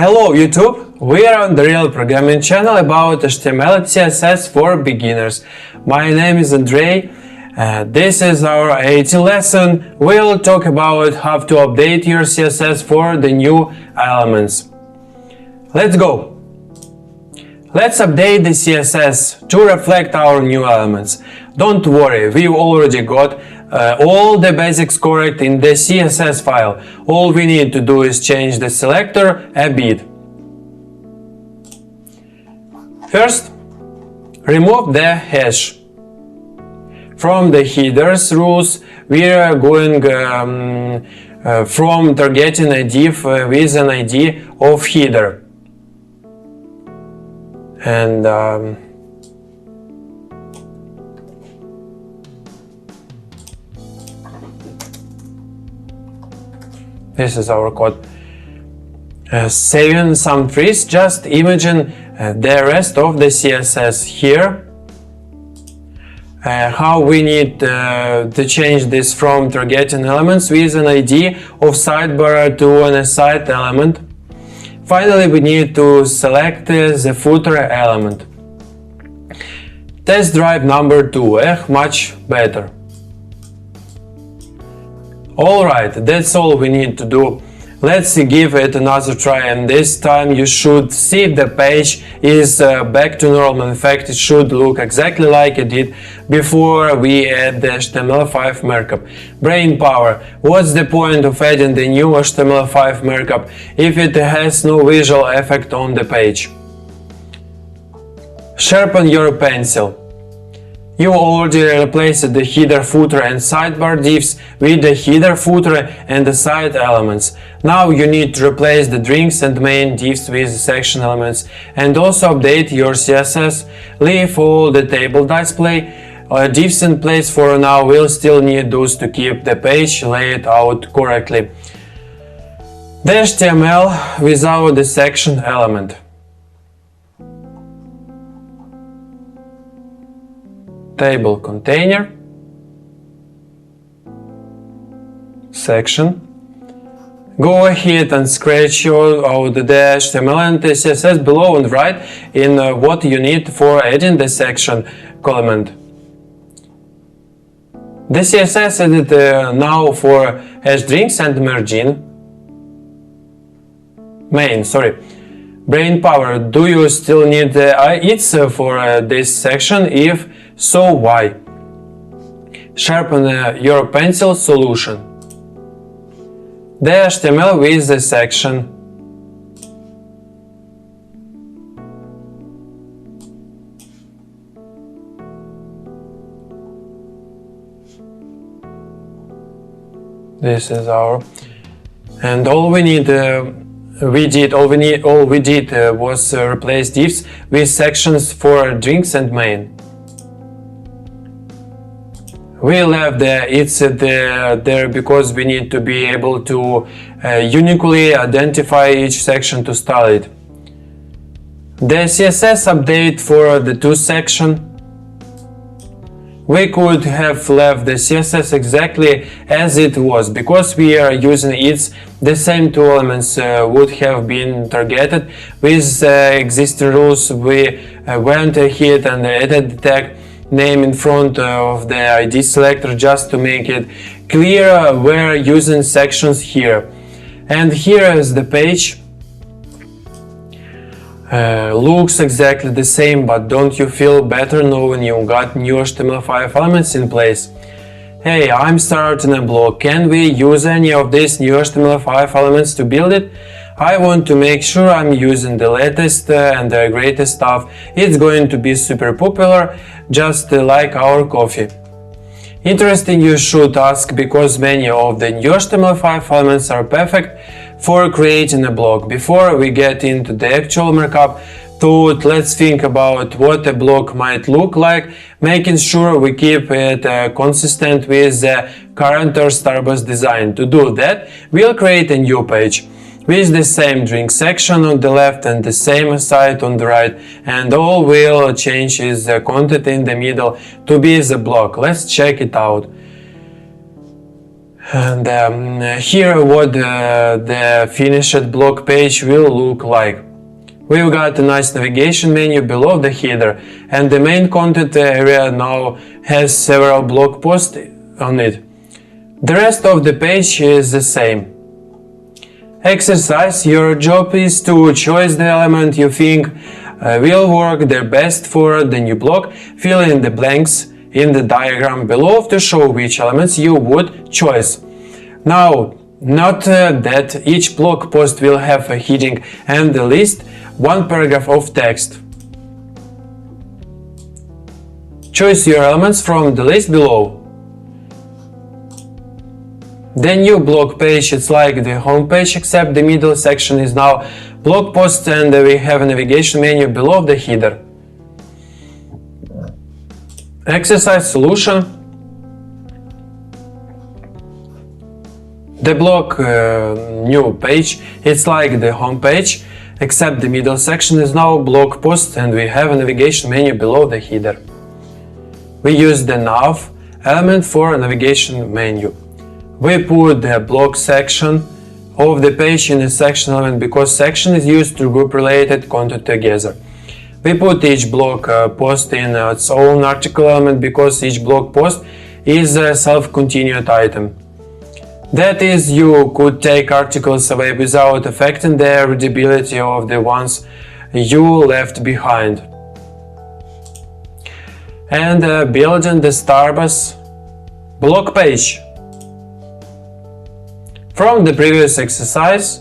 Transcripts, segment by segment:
Hello YouTube! We are on the Real Programming channel about HTML and CSS for beginners. My name is Andrei. This is our 18th lesson. We'll talk about how to update your CSS for the new elements. Let's go! Let's update the CSS to reflect our new elements. Don't worry, we've already got all the basics correct in the CSS file. All we need to do is change the selector a bit. First, remove the hash. From the headers rules, we are going from targeting a div with an ID of header. And this is our code. Saving some trees, just imagine the rest of the CSS here. How we need to change this from targeting elements with an ID of sidebar to an aside element. Finally, we need to select the footer element. Test drive number 2, much better. Alright, that's all we need to do. Let's give it another try, and this time you should see the page is back to normal. In fact, it should look exactly like it did before we add the HTML5 markup. Brain power. What's the point of adding the new HTML5 markup if it has no visual effect on the page? Sharpen your pencil. You already replaced the header, footer and sidebar divs with the header, footer and the side elements. Now you need to replace the drinks and main divs with the section elements and also update your CSS. Leave all the table display divs in place for now. We'll still need those to keep the page laid out correctly. The HTML without the section element. Table container, section. Go ahead and scratch out the HTML and the CSS below and write in what you need for adding the section comment. The CSS edit now for drinks and margin. Main, sorry. Brain power. Do you still need its for this section? If so, why? Sharpen your pencil solution. The HTML with the section. This is our, and all we need. All we did was replace divs with sections for drinks and main. We left the there because we need to be able to uniquely identify each section to style it. The CSS update for the two section. We could have left the CSS exactly as it was, because we are using it, the same two elements would have been targeted. With existing rules, we went ahead and added the tag name in front of the ID selector just to make it clear we're using sections here. And here is the page. Looks exactly the same, but don't you feel better knowing you got new HTML5 elements in place? Hey, I'm starting a blog. Can we use any of these new HTML5 elements to build it? I want to make sure I'm using the latest and the greatest stuff. It's going to be super popular, just like our coffee. Interesting, you should ask, because many of the new HTML5 elements are perfect for creating a blog. Before we get into the actual markup, let's think about what a blog might look like, making sure we keep it consistent with the current or Starbucks design. To do that, we'll create a new page with the same drink section on the left and the same site on the right, and all we'll change is the content in the middle to be the block. Let's check it out. And here what the finished blog page will look like. We've got a nice navigation menu below the header, and the main content area now has several blog posts on it. The rest of the page is the same. Exercise: your job is to choose the element you think will work the best for the new blog. Fill in the blanks in the diagram below to show which elements you would choose. Now, note that each blog post will have a heading and the list, one paragraph of text. Choose your elements from the list below. The new blog page is like the home page, except the middle section is now blog posts and we have a navigation menu below the header. Exercise solution. The blog new page is like the home page, except the middle section is now blog posts and we have a navigation menu below the header. We use the nav element for a navigation menu. We put the blog section of the page in a section element because section is used to group related content together. We put each blog post in its own article element because each blog post is a self-continued item. That is, you could take articles away without affecting the readability of the ones you left behind. And building the Starbucks blog page. From the previous exercise,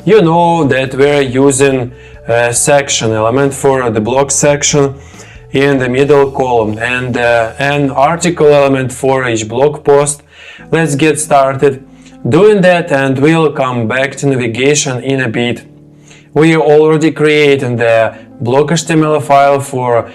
you know that we're using a section element for the blog section in the middle column and an article element for each blog post. Let's get started doing that and we'll come back to navigation in a bit. We already created the blog HTML file for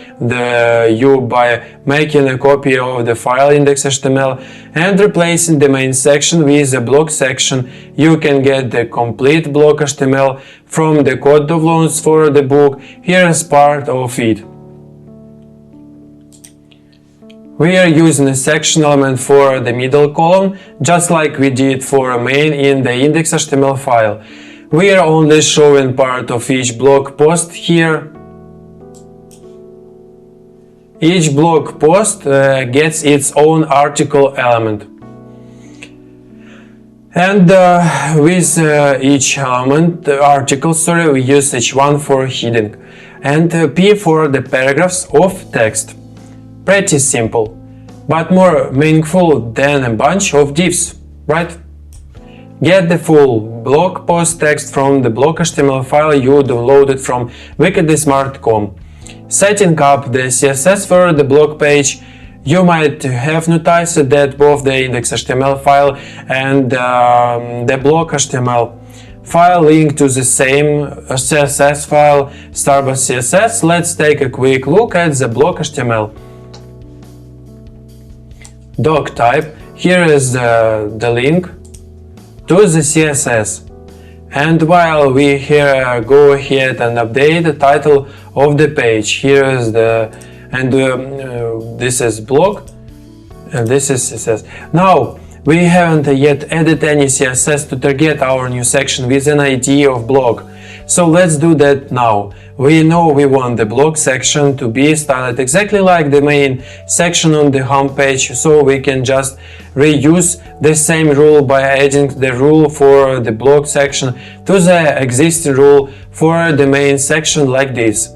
you by making a copy of the file index.html and replacing the main section with the blog section. You can get the complete blog HTML from the code of launch for the book here as part of it. We are using a section element for the middle column, just like we did for main in the index.html file. We are only showing part of each blog post here. Each blog post gets its own article element. And with each element, we use h1 for heading and p for the paragraphs of text. Pretty simple, but more meaningful than a bunch of divs, right? Get the full blog post text from the blog HTML file you downloaded from wickedly-smart.com. Setting up the CSS for the blog page, you might have noticed that both the index.html file and the blog HTML file link to the same CSS file, Starbucks CSS. Let's take a quick look at the blog HTML. Doc type, here is the link to the CSS. And while we here go ahead and update the title of the page, here is this is blog and this is CSS. Now we haven't yet added any CSS to target our new section with an ID of blog. So let's do that now. We know we want the blog section to be styled exactly like the main section on the home page, so we can just reuse the same rule by adding the rule for the blog section to the existing rule for the main section like this.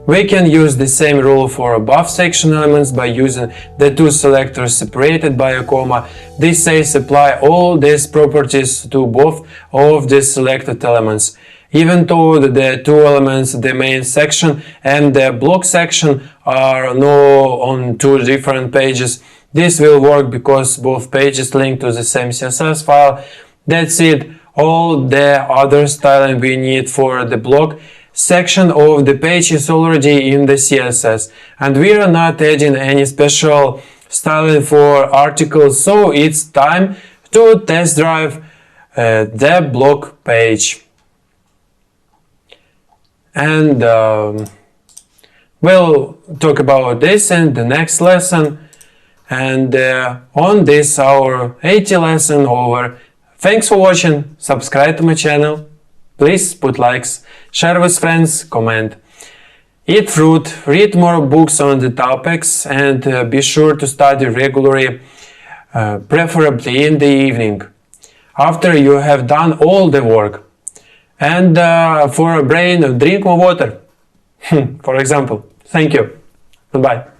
We can use the same rule for above section elements by using the two selectors separated by a comma. This says apply all these properties to both of the selected elements. Even though the two elements, the main section and the blog section, are now on two different pages, this will work because both pages link to the same CSS file. That's it. All the other styling we need for the blog section of the page is already in the CSS, and we are not adding any special styling for articles, so it's time to test drive the blog page. And we'll talk about this in the next lesson. And on this our 80 lesson over. Thanks for watching, subscribe to my channel, please put likes, share with friends, comment. Eat fruit, read more books on the topics, and be sure to study regularly, preferably in the evening, after you have done all the work. And for a brain, drink more water, for example. Thank you. Goodbye.